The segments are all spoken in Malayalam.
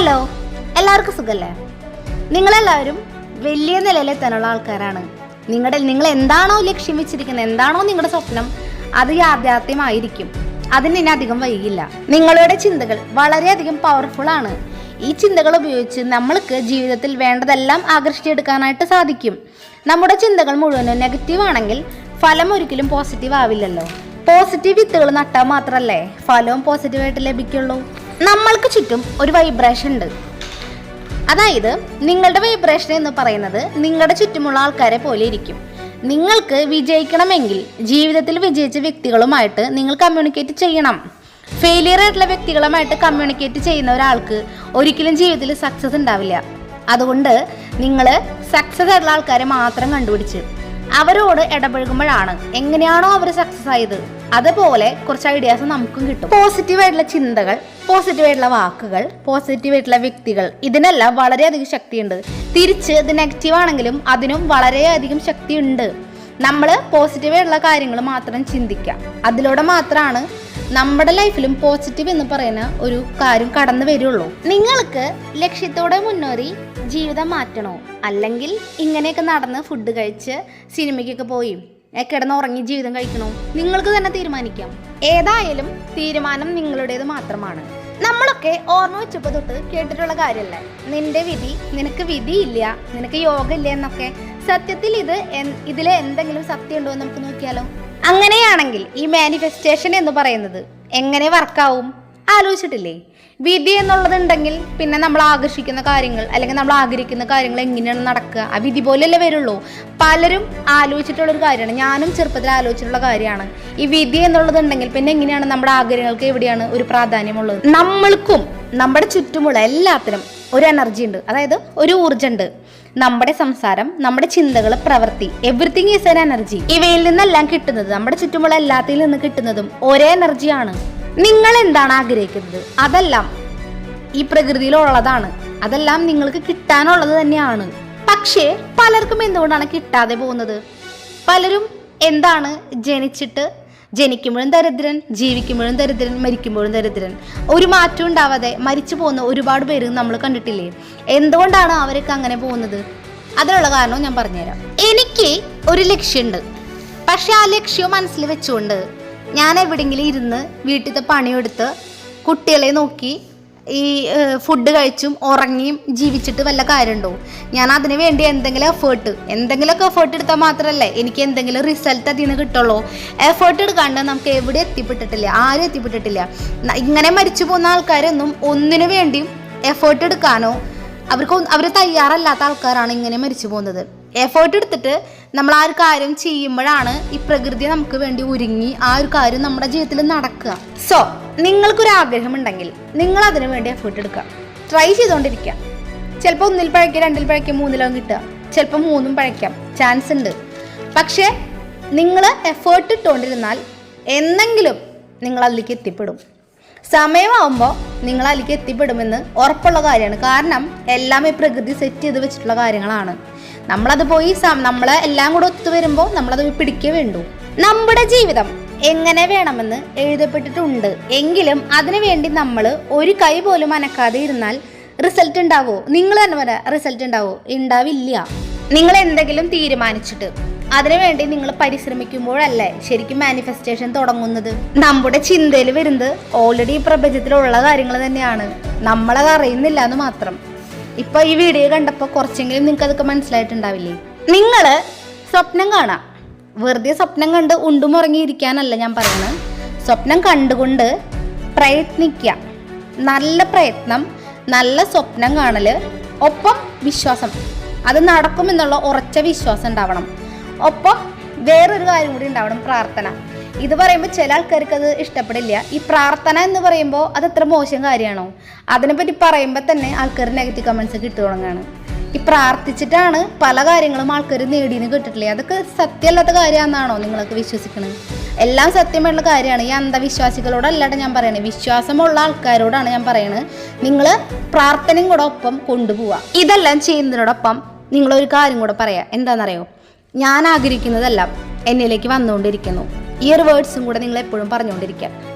ഹലോ, എല്ലാവർക്കും സുഖല്ലേ? നിങ്ങളെല്ലാവരും വലിയ നിലയിലെത്താനുള്ള ആൾക്കാരാണ്. നിങ്ങൾ എന്താണോ ലക്ഷ്യം വെച്ചിരിക്കുന്നത്, എന്താണോ നിങ്ങളുടെ സ്വപ്നം, അത് യാഥാർത്ഥ്യമായിരിക്കും. അതിന് ഇനി അധികം വൈകില്ല. നിങ്ങളുടെ ചിന്തകൾ വളരെയധികം പവർഫുൾ ആണ്. ഈ ചിന്തകൾ ഉപയോഗിച്ച് നമ്മൾക്ക് ജീവിതത്തിൽ വേണ്ടതെല്ലാം ആകർഷിച്ചെടുക്കാനായിട്ട് സാധിക്കും. നമ്മുടെ ചിന്തകൾ മുഴുവനും നെഗറ്റീവ് ആണെങ്കിൽ ഫലം ഒരിക്കലും പോസിറ്റീവ് ആവില്ലല്ലോ. പോസിറ്റീവ് വിത്തുകൾ നട്ടാൽ മാത്രമല്ലേ ഫലവും പോസിറ്റീവായിട്ട് ലഭിക്കുള്ളൂ. നമ്മൾക്ക് ചുറ്റും ഒരു വൈബ്രേഷൻ ഉണ്ട്. അതായത് നിങ്ങളുടെ വൈബ്രേഷൻ എന്ന് പറയുന്നത് നിങ്ങളുടെ ചുറ്റുമുള്ള ആൾക്കാരെ പോലെ ഇരിക്കും. നിങ്ങൾക്ക് വിജയിക്കണമെങ്കിൽ ജീവിതത്തിൽ വിജയിച്ച വ്യക്തികളുമായിട്ട് നിങ്ങൾ കമ്മ്യൂണിക്കേറ്റ് ചെയ്യണം. ഫെയിലിയർ ആയിട്ടുള്ള വ്യക്തികളുമായിട്ട് കമ്മ്യൂണിക്കേറ്റ് ചെയ്യുന്ന ഒരാൾക്ക് ഒരിക്കലും ജീവിതത്തിൽ സക്സസ് ഉണ്ടാവില്ല. അതുകൊണ്ട് നിങ്ങൾ സക്സസ് ആയിട്ടുള്ള ആൾക്കാരെ മാത്രം കണ്ടുപിടിച്ച് അവരോട് ഇടപഴകുമ്പോഴാണ് എങ്ങനെയാണോ അവർ സക്സസ് ആയത് അതുപോലെ കുറച്ച് ഐഡിയാസ് നമുക്കും കിട്ടും. പോസിറ്റീവായിട്ടുള്ള ചിന്തകൾ, പോസിറ്റീവായിട്ടുള്ള വാക്കുകൾ, പോസിറ്റീവായിട്ടുള്ള വ്യക്തികൾ, ഇതിനെല്ലാം വളരെയധികം ശക്തിയുണ്ട്. തിരിച്ച് ഇത് നെഗറ്റീവ് ആണെങ്കിലും അതിനും വളരെയധികം ശക്തിയുണ്ട്. നമ്മൾ പോസിറ്റീവായിട്ടുള്ള കാര്യങ്ങൾ മാത്രം ചിന്തിക്കുക. അതിലൂടെ മാത്രമാണ് നമ്മുടെ ലൈഫിലും പോസിറ്റീവ് എന്ന് പറയുന്ന ഒരു കാര്യം കടന്നു വരുള്ളൂ. നിങ്ങൾക്ക് ലക്ഷ്യത്തോടെ മുന്നേറി ജീവിതം മാറ്റണോ, അല്ലെങ്കിൽ ഇങ്ങനെയൊക്കെ നടന്ന് ഫുഡ് കഴിച്ച് സിനിമയ്ക്കൊക്കെ പോയി കിടന്നുറങ്ങി ജീവിതം കഴിക്കണോ, നിങ്ങൾക്ക് തന്നെ തീരുമാനിക്കാം. ഏതായാലും തീരുമാനം നിങ്ങളുടേത് മാത്രമാണ്. നമ്മളൊക്കെ ഓർമ്മ വെച്ചപ്പോൾ തൊട്ട് കേട്ടിട്ടുള്ള കാര്യമല്ലേ, നിന്റെ വിധി, നിനക്ക് വിധിയില്ല, നിനക്ക് യോഗ ഇല്ല എന്നൊക്കെ. സത്യത്തിൽ ഇതിലെ എന്തെങ്കിലും സത്യം ഉണ്ടോ എന്ന് നമുക്ക് നോക്കിയാലോ? അങ്ങനെയാണെങ്കിൽ ഈ മാനിഫെസ്റ്റേഷൻ എന്ന് പറയുന്നത് എങ്ങനെ വർക്കാവും ആലോചിച്ചിട്ടില്ലേ? വിധി എന്നുള്ളതുണ്ടെങ്കിൽ പിന്നെ നമ്മൾ ആകർഷിക്കുന്ന കാര്യങ്ങൾ അല്ലെങ്കിൽ നമ്മൾ ആഗ്രഹിക്കുന്ന കാര്യങ്ങൾ എങ്ങനെയാണ് നടക്കുക? ആ വിധി പോലെയല്ലേ വരുള്ളൂ. പലരും ആലോചിച്ചിട്ടുള്ളൊരു കാര്യമാണ്, ഞാനും ചെറുപ്പത്തിൽ ആലോചിച്ചിട്ടുള്ള കാര്യമാണ്. ഈ വിധി എന്നുള്ളതുണ്ടെങ്കിൽ പിന്നെ എങ്ങനെയാണ് നമ്മുടെ ആഗ്രഹങ്ങൾക്ക് എവിടെയാണ് ഒരു പ്രാധാന്യമുള്ളത്? നമ്മൾക്കും നമ്മുടെ ചുറ്റുമുള്ള എല്ലാത്തിനും ഒരു എനർജി ഉണ്ട്, അതായത് ഒരു ഊർജ്ജമുണ്ട്. നമ്മുടെ സംസാരം, നമ്മുടെ ചിന്തകൾ, പ്രവൃത്തി, എവറിത്തിങ് ഈസ് എൻ എനർജി. ഇവയിൽ നിന്നെല്ലാം കിട്ടുന്നത്, നമ്മുടെ ചുറ്റുമുള്ള എല്ലാത്തിൽ നിന്ന് കിട്ടുന്നതും ഒരേ എനർജിയാണ്. നിങ്ങൾ എന്താണ് ആഗ്രഹിക്കുന്നത് അതെല്ലാം ഈ പ്രകൃതിയിലുള്ളതാണ്, അതെല്ലാം നിങ്ങൾക്ക് കിട്ടാനുള്ളത് തന്നെയാണ്. പക്ഷേ പലർക്കും എന്തുകൊണ്ടാണ് കിട്ടാതെ പോകുന്നത്? പലരും എന്താണ് ജനിക്കുമ്പോഴും ദരിദ്രൻ, ജീവിക്കുമ്പോഴും ദരിദ്രൻ, മരിക്കുമ്പോഴും ദരിദ്രൻ, ഒരു മാറ്റം ഉണ്ടാവാതെ മരിച്ചു പോകുന്ന ഒരുപാട് പേര് നമ്മൾ കണ്ടിട്ടില്ലേ? എന്തുകൊണ്ടാണ് അവരൊക്കെ അങ്ങനെ പോകുന്നത്? അതിനുള്ള കാരണം ഞാൻ പറഞ്ഞുതരാം. എനിക്ക് ഒരു ലക്ഷ്യമുണ്ട്, പക്ഷെ ആ ലക്ഷ്യം മനസ്സിൽ വെച്ചുകൊണ്ട് ഞാൻ എവിടെയെങ്കിലും ഇരുന്ന് വീട്ടിലത്തെ പണിയെടുത്ത് കുട്ടികളെ നോക്കി ഈ ഫുഡ് കഴിച്ചും ഉറങ്ങിയും ജീവിച്ചിട്ട് വല്ല കാര്യമുണ്ടോ? ഞാൻ അതിന് വേണ്ടി എന്തെങ്കിലുമൊക്കെ എഫേർട്ട് എടുത്താൽ മാത്രമല്ലേ എനിക്ക് എന്തെങ്കിലും റിസൾട്ട് അതിൽ നിന്ന് കിട്ടുള്ളൂ. എഫേർട്ട് എടുക്കാണ്ട് നമുക്ക് എവിടെ എത്തിപ്പെട്ടിട്ടില്ല, ആരും എത്തിപ്പെട്ടിട്ടില്ല. ഇങ്ങനെ മരിച്ചു പോകുന്ന ആൾക്കാരൊന്നും ഒന്നിനു വേണ്ടിയും എഫേർട്ട് എടുക്കാനോ അവർ തയ്യാറല്ലാത്ത ആൾക്കാരാണ് ഇങ്ങനെ മരിച്ചു പോകുന്നത്. എഫേർട്ട് എടുത്തിട്ട് നമ്മൾ ആ ഒരു കാര്യം ചെയ്യുമ്പോഴാണ് ഈ പ്രകൃതി നമുക്ക് വേണ്ടി ഒരുങ്ങി ആ ഒരു കാര്യം നമ്മുടെ ജീവിതത്തിൽ നടക്കുക. സോ നിങ്ങൾക്കൊരു ആഗ്രഹം ഉണ്ടെങ്കിൽ നിങ്ങൾ അതിനു വേണ്ടി എഫേർട്ട് എടുക്കുക, ട്രൈ ചെയ്തുകൊണ്ടിരിക്കുക. ചിലപ്പോൾ 1 പഴയ്ക്കുക, 2 പഴയ്ക്കുക, 3 കിട്ടുക, ചിലപ്പോൾ 3 പഴയ്ക്കാം, ചാൻസ് ഉണ്ട്. പക്ഷേ നിങ്ങൾ എഫേർട്ട് ഇട്ടുകൊണ്ടിരുന്നാൽ എന്നെങ്കിലും നിങ്ങൾ അതിലേക്ക് എത്തിപ്പെടും. സമയമാകുമ്പോൾ നിങ്ങൾ അതിലേക്ക് എത്തിപ്പെടുമെന്ന് ഉറപ്പുള്ള കാര്യമാണ്. കാരണം എല്ലാം ഈ പ്രകൃതി സെറ്റ് ചെയ്ത് വെച്ചിട്ടുള്ള കാര്യങ്ങളാണ്. നമ്മളത് പോയി നമ്മളെ എല്ലാം കൂടെ ഒത്തുവരുമ്പോൾ നമ്മളത് പിടിക്കേ വേണ്ടൂ. നമ്മുടെ ജീവിതം എങ്ങനെ വേണമെന്ന് എഴുതപ്പെട്ടിട്ടുണ്ട്. എങ്കിലും അതിനു വേണ്ടി നമ്മൾ ഒരു കൈ പോലും അനക്കാതെ ഇരുന്നാൽ റിസൾട്ട് ഉണ്ടാവോ? നിങ്ങൾ തന്നെ പറയാം, റിസൾട്ട് ഉണ്ടാവോ? ഉണ്ടാവില്ല. നിങ്ങൾ എന്തെങ്കിലും തീരുമാനിച്ചിട്ട് അതിനുവേണ്ടി നിങ്ങൾ പരിശ്രമിക്കുമ്പോഴല്ലേ ശരിക്കും മാനിഫെസ്റ്റേഷൻ തുടങ്ങുന്നത്. നമ്മുടെ ചിന്തയിൽ വരുന്നത് ഓൾറെഡി ഈ പ്രപഞ്ചത്തിലുള്ള കാര്യങ്ങൾ തന്നെയാണ്, നമ്മളത് അറിയുന്നില്ല എന്ന് മാത്രം. ഇപ്പൊ ഈ വീഡിയോ കണ്ടപ്പോൾ കുറച്ചെങ്കിലും നിങ്ങൾക്ക് അതൊക്കെ മനസ്സിലായിട്ടുണ്ടാവില്ലേ? നിങ്ങൾ സ്വപ്നം കാണാം, വെറുതെ സ്വപ്നം കണ്ട് ഉണ്ടുമുറങ്ങിയിരിക്കാനല്ല ഞാൻ പറയുന്നത്. സ്വപ്നം കണ്ടുകൊണ്ട് പ്രയത്നിക്കുക. നല്ല പ്രയത്നം, നല്ല സ്വപ്നം കാണല്, ഒപ്പം വിശ്വാസം, അത് നടക്കുമെന്നുള്ള ഉറച്ച വിശ്വാസം ഉണ്ടാവണം. ഒപ്പം വേറൊരു കാര്യം കൂടി ഉണ്ടാവണം, പ്രാർത്ഥന. ഇത് പറയുമ്പോൾ ചില ആൾക്കാർക്ക് അത് ഇഷ്ടപ്പെടില്ല. ഈ പ്രാർത്ഥന എന്ന് പറയുമ്പോൾ അത് എത്ര മോശം കാര്യമാണോ? അതിനെപ്പറ്റി പറയുമ്പോൾ തന്നെ ആൾക്കാർ നെഗറ്റീവ് കമൻസ് കിട്ടു തുടങ്ങുകയാണ്. ഈ പ്രാർത്ഥിച്ചിട്ടാണ് പല കാര്യങ്ങളും ആൾക്കാർ നേടിയെന്ന് കേട്ടിട്ടില്ലേ? അതൊക്കെ സത്യമല്ലാത്ത കാര്യമാണെന്നാണോ നിങ്ങളൊക്കെ വിശ്വസിക്കുന്നത്? എല്ലാം സത്യമായിട്ടുള്ള കാര്യമാണ്. ഈ അന്ധവിശ്വാസികളോടല്ലാണ്ട് ഞാൻ പറയണേ, വിശ്വാസമുള്ള ആൾക്കാരോടാണ് ഞാൻ പറയണത്. നിങ്ങൾ പ്രാർത്ഥനയും കൂടെ ഒപ്പം കൊണ്ടുപോവുക. ഇതെല്ലാം ചെയ്യുന്നതിനോടൊപ്പം നിങ്ങളൊരു കാര്യം കൂടെ പറയാം. എന്താണെന്നറിയോ? ഞാൻ ആഗ്രഹിക്കുന്നതെല്ലാം എന്നിലേക്ക് വന്നുകൊണ്ടിരിക്കുന്നു. ഈ ഒരു വേർഡ്സും കൂടെ നിങ്ങൾ എപ്പോഴും പറഞ്ഞുകൊണ്ടിരിക്കുക.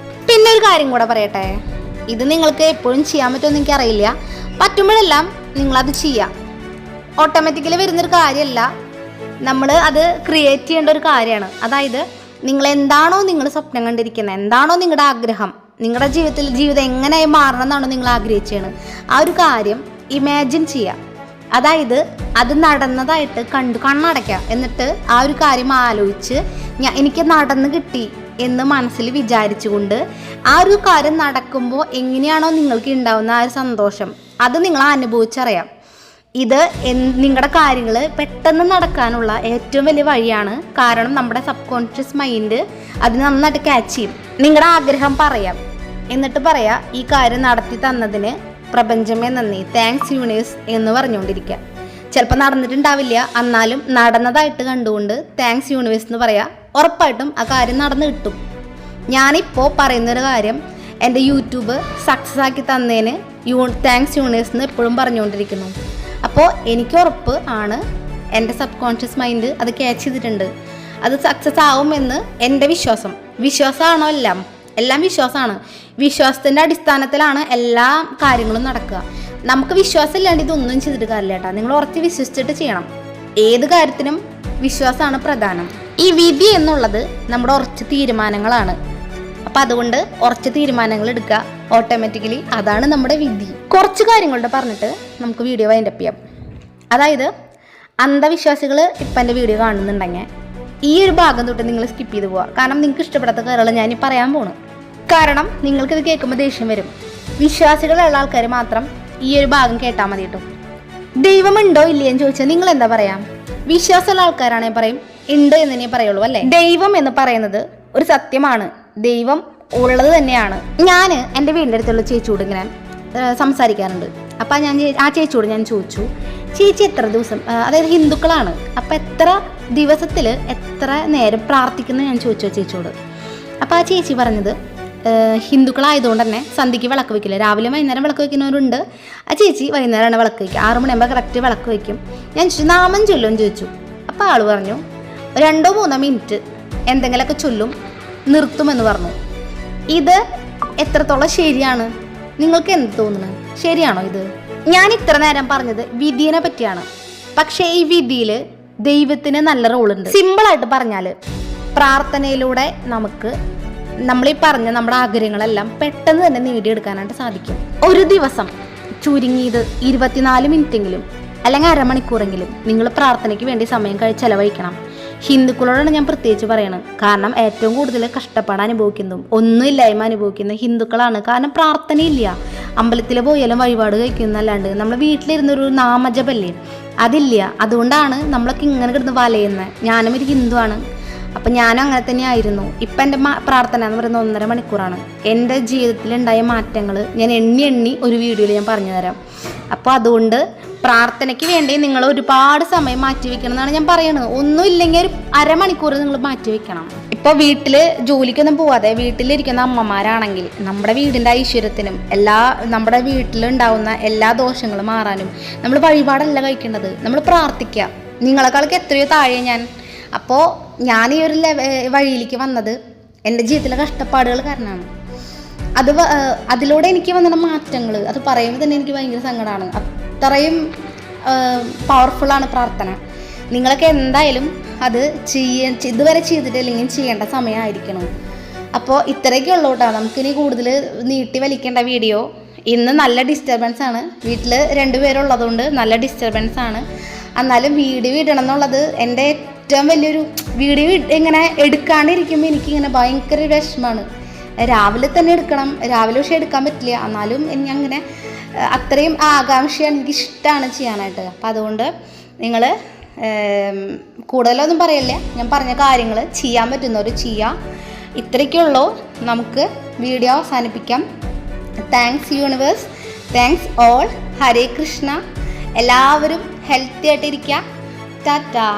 പിന്നെ ഒരു കാര്യം കൂടെ പറയട്ടെ, ഇത് നിങ്ങൾക്ക് എപ്പോഴും ചെയ്യാൻ പറ്റുമെന്ന് എനിക്കറിയില്ല. പറ്റുമ്പോഴെല്ലാം നിങ്ങളത് ചെയ്യുക. ഓട്ടോമാറ്റിക്കലി വരുന്നൊരു കാര്യമല്ല, നമ്മൾ അത് ക്രിയേറ്റ് ചെയ്യേണ്ട ഒരു കാര്യമാണ്. അതായത് നിങ്ങൾ എന്താണോ നിങ്ങൾ സ്വപ്നം കണ്ടിരിക്കുന്നത്, എന്താണോ നിങ്ങളുടെ ആഗ്രഹം, നിങ്ങളുടെ ജീവിതം എങ്ങനെയായി മാറണം എന്നാണോ നിങ്ങൾ ആഗ്രഹിച്ചത്, ആ ഒരു കാര്യം ഇമാജിൻ ചെയ്യുക. അതായത് അത് നടന്നതായിട്ട് കണ്ണടയ്ക്കുക. എന്നിട്ട് ആ ഒരു കാര്യം ആലോചിച്ച് എനിക്ക് നടന്നു കിട്ടി എന്ന് മനസ്സിൽ വിചാരിച്ചുകൊണ്ട് ആ ഒരു കാര്യം നടക്കുമ്പോൾ എങ്ങനെയാണോ നിങ്ങൾക്ക് ഉണ്ടാവുന്ന ആ ഒരു സന്തോഷം, അത് നിങ്ങൾ അനുഭവിച്ചറിയാം. ഇത് നിങ്ങളുടെ കാര്യങ്ങൾ പെട്ടെന്ന് നടക്കാനുള്ള ഏറ്റവും വലിയ വഴിയാണ്. കാരണം നമ്മുടെ സബ് കോൺഷ്യസ് മൈൻഡ് അത് നന്നായിട്ട് ക്യാച്ച് ചെയ്യും. നിങ്ങളുടെ ആഗ്രഹം പറയാം, എന്നിട്ട് പറയാം ഈ കാര്യം നടത്തി തന്നതിന് പ്രപഞ്ചമേ നന്ദി, താങ്ക്സ് യൂണിവേഴ്സ് എന്ന് പറഞ്ഞുകൊണ്ടിരിക്കുക. ചിലപ്പോൾ നടന്നിട്ടുണ്ടാവില്ല, എന്നാലും നടന്നതായിട്ട് കണ്ടുകൊണ്ട് താങ്ക്സ് യൂണിവേഴ്സ് എന്ന് പറയാം. ഉറപ്പായിട്ടും ആ കാര്യം നടന്നു കിട്ടും. ഞാനിപ്പോൾ പറയുന്നൊരു കാര്യം എൻ്റെ യൂട്യൂബ് സക്സസ് ആക്കി തന്നതിന് താങ്ക്സ് യൂണിവേഴ്സ് എന്ന് എപ്പോഴും പറഞ്ഞുകൊണ്ടിരിക്കുന്നു. അപ്പോൾ എനിക്ക് ഉറപ്പ് ആണ് എൻ്റെ സബ് കോൺഷ്യസ് മൈൻഡ് അത് ക്യാച്ച് ചെയ്തിട്ടുണ്ട്. അത് സക്സസ് ആവുമെന്ന് എൻ്റെ വിശ്വാസമാണോ? എല്ലാം വിശ്വാസമാണ്. വിശ്വാസത്തിൻ്റെ അടിസ്ഥാനത്തിലാണ് എല്ലാ കാര്യങ്ങളും നടക്കുക. നമുക്ക് വിശ്വാസം ഇല്ലാണ്ട് ഇതൊന്നും ചെയ്തിട്ട് കാര്യമില്ല കേട്ടോ. നിങ്ങൾ ഉറച്ച് വിശ്വസിച്ചിട്ട് ചെയ്യണം. ഏത് കാര്യത്തിനും വിശ്വാസമാണ് പ്രധാനം. ഈ വിധി എന്നുള്ളത് നമ്മുടെ ഉറച്ച തീരുമാനങ്ങളാണ്. അപ്പം അതുകൊണ്ട് ഉറച്ച തീരുമാനങ്ങൾ എടുക്കുക. ഓട്ടോമാറ്റിക്കലി അതാണ് നമ്മുടെ വിധി. കുറച്ച് കാര്യങ്ങളുടെ പറഞ്ഞിട്ട് നമുക്ക് വീഡിയോ വൈൻഡപ്പ് ചെയ്യാം. അതായത് അന്ധവിശ്വാസികൾ ഇപ്പം എൻ്റെ വീഡിയോ കാണുന്നുണ്ടെങ്കിൽ ഈ ഒരു ഭാഗം തൊട്ട് നിങ്ങൾ സ്കിപ്പ് ചെയ്ത് പോവുക. കാരണം നിങ്ങൾക്ക് ഇഷ്ടപ്പെടാത്ത കാര്യങ്ങൾ ഞാൻ പറയാൻ പോണു. കാരണം നിങ്ങൾക്കിത് കേൾക്കുമ്പോൾ ദേഷ്യം വരും. വിശ്വാസികളുള്ള ആൾക്കാർ മാത്രം ഈ ഒരു ഭാഗം കേട്ടാൽ മതി കേട്ടോ. ദൈവമുണ്ടോ ഇല്ലയെന്ന് ചോദിച്ചാൽ നിങ്ങൾ എന്താ പറയാം? വിശ്വാസമുള്ള ആൾക്കാരാണെങ്കിൽ പറയും ഉണ്ട് എന്നേ പറയുള്ളൂ അല്ലേ. ദൈവം എന്ന് പറയുന്നത് ഒരു സത്യമാണ്. ദൈവം ഉള്ളത് തന്നെയാണ്. ഞാൻ എൻ്റെ വീടിൻ്റെ അടുത്തുള്ള ചേച്ചിയോട് ഇങ്ങനെ സംസാരിക്കാറുണ്ട്. അപ്പം ആ ചേച്ചിയോട് ഞാൻ ചോദിച്ചു, ചേച്ചി എത്ര ദിവസം, അതായത് ഹിന്ദുക്കളാണ്, അപ്പം എത്ര ദിവസത്തിൽ എത്ര നേരം പ്രാർത്ഥിക്കുന്നത് ഞാൻ ചോദിച്ചു ചേച്ചിയോട്. അപ്പോൾ ആ ചേച്ചി പറഞ്ഞത് ഹിന്ദുക്കളായതുകൊണ്ട് തന്നെ സന്ധ്യയ്ക്ക് വിളക്ക് വയ്ക്കില്ല. രാവിലെ വൈകുന്നേരം വിളക്ക് വയ്ക്കുന്നവരുണ്ട്. ആ ചേച്ചി വൈകുന്നേരമാണ് വിളക്ക് വയ്ക്കുക. 6 മണിയാകുമ്പോൾ കറക്റ്റ് വിളക്ക് വയ്ക്കും. ഞാൻ നാമം ചൊല്ലുമെന്ന് ചോദിച്ചു. അപ്പോൾ ആൾ പറഞ്ഞു 2-3 മിനിറ്റ് എന്തെങ്കിലുമൊക്കെ ചൊല്ലും, നിർത്തുമെന്ന് പറഞ്ഞു. ഇത് എത്രത്തോളം ശരിയാണ്? നിങ്ങൾക്ക് എന്ത് തോന്നുന്നു? ശരിയാണോ ഇത്? ഞാൻ ഇത്ര നേരം പറഞ്ഞത് വിധിയെ പറ്റിയാണ്. പക്ഷേ ഈ വിധിയിൽ ദൈവത്തിന് നല്ല റോളുണ്ട്. സിമ്പിളായിട്ട് പറഞ്ഞാൽ പ്രാർത്ഥനയിലൂടെ നമുക്ക് നമ്മളീ പറഞ്ഞ നമ്മുടെ ആഗ്രഹങ്ങളെല്ലാം പെട്ടെന്ന് തന്നെ നേടിയെടുക്കാനായിട്ട് സാധിക്കും. ഒരു ദിവസം ചുരുങ്ങിയത് 24 മിനിറ്റെങ്കിലും അല്ലെങ്കിൽ അരമണിക്കൂറെങ്കിലും നിങ്ങൾ പ്രാർത്ഥനയ്ക്ക് വേണ്ടി സമയം ചെലവഴിക്കണം. ഹിന്ദുക്കളോടാണ് ഞാൻ പ്രത്യേകിച്ച് പറയണം. കാരണം ഏറ്റവും കൂടുതൽ കഷ്ടപ്പാട് അനുഭവിക്കുന്നതും ഒന്നുമില്ലായ്മ അനുഭവിക്കുന്ന ഹിന്ദുക്കളാണ്. കാരണം പ്രാർത്ഥനയില്ല. അമ്പലത്തിൽ പോയാലും വഴിപാട് കഴിക്കുന്നല്ലാണ്ട് നമ്മൾ വീട്ടിലിരുന്നൊരു നാമജപല്ലേ, അതില്ല. അതുകൊണ്ടാണ് നമ്മളൊക്കെ ഇങ്ങനെ കിടന്ന് വലയുന്നത്. ഞാനും ഒരു ഹിന്ദുവാണ്. അപ്പം ഞാനും അങ്ങനെ തന്നെ ആയിരുന്നു. ഇപ്പം എൻ്റെ പ്രാർത്ഥന എന്ന് പറയുന്നത് 1.5 മണിക്കൂറാണ്. എൻ്റെ ജീവിതത്തിലുണ്ടായ മാറ്റങ്ങൾ ഞാൻ എണ്ണി ഒരു വീഡിയോയിൽ ഞാൻ പറഞ്ഞു തരാം. അപ്പോൾ അതുകൊണ്ട് പ്രാർത്ഥനയ്ക്ക് വേണ്ടി നിങ്ങൾ ഒരുപാട് സമയം മാറ്റി വെക്കണം എന്നാണ് ഞാൻ പറയുന്നത്. ഒന്നുമില്ലെങ്കിൽ ഒരു അരമണിക്കൂർ നിങ്ങൾ മാറ്റി വെക്കണം. ഇപ്പോൾ വീട്ടിൽ ജോലിക്കൊന്നും പോവാതെ വീട്ടിലിരിക്കുന്ന അമ്മമാരാണെങ്കിൽ നമ്മുടെ വീടിൻ്റെ ഐശ്വര്യത്തിനും നമ്മുടെ വീട്ടിലുണ്ടാവുന്ന എല്ലാ ദോഷങ്ങളും മാറാനും നമ്മൾ വഴിപാടല്ല കഴിക്കേണ്ടത്, നമ്മൾ പ്രാർത്ഥിക്കുക. നിങ്ങളെക്കാൾക്ക് എത്രയോ താഴെ ഞാൻ. അപ്പോൾ ഞാൻ ഈ ഒരു വഴിയിലേക്ക് വന്നത് എൻ്റെ ജീവിതത്തിലെ കഷ്ടപ്പാടുകൾ കാരണമാണ്. അതിലൂടെ എനിക്ക് വന്ന മാറ്റങ്ങൾ അത് പറയുമ്പോൾ തന്നെ എനിക്ക് ഭയങ്കര സങ്കടമാണ്. അത്രയും പവർഫുള്ളാണ് പ്രാർത്ഥന. നിങ്ങളൊക്കെ എന്തായാലും അത് ഇതുവരെ ചെയ്തിട്ടില്ലെങ്കിൽ ചെയ്യേണ്ട സമയമായിരിക്കണം. അപ്പോൾ ഇത്രയൊക്കെ ഉള്ളൂ കേട്ടോ. നമുക്കിനി കൂടുതൽ നീട്ടി വലിക്കേണ്ട വീഡിയോ. ഇന്ന് നല്ല ഡിസ്റ്റർബൻസ് ആണ്. വീട്ടിൽ 2 പേരുള്ളതുകൊണ്ട് നല്ല ഡിസ്റ്റർബൻസ് ആണ്. എന്നാലും വീഡിയോ ഇടണം എന്നുള്ളത് എൻ്റെ ഏറ്റവും വലിയൊരു വീഡിയോ ഇങ്ങനെ എടുക്കാണ്ടിരിക്കുമ്പോൾ എനിക്കിങ്ങനെ ഭയങ്കര വിഷമമാണ്. രാവിലെ തന്നെ എടുക്കണം, രാവിലെ പക്ഷേ എടുക്കാൻ പറ്റില്ല. എന്നാലും അങ്ങനെ അത്രയും ആകാംക്ഷയാണ്, എനിക്കിഷ്ടമാണ് ചെയ്യാനായിട്ട്. അപ്പം അതുകൊണ്ട് നിങ്ങൾ കൂടുതലൊന്നും പറയല്ലേ, ഞാൻ പറഞ്ഞ കാര്യങ്ങൾ ചെയ്യാൻ പറ്റുന്നവർ ചെയ്യാം. ഇത്രയ്ക്കുള്ളൂ. നമുക്ക് വീഡിയോ അവസാനിപ്പിക്കാം. Thanks universe, thanks all. Hare Krishna. എല്ലാവരും ഹെൽത്തി ആയിട്ടിരിക്കുക. ടാറ്റാ.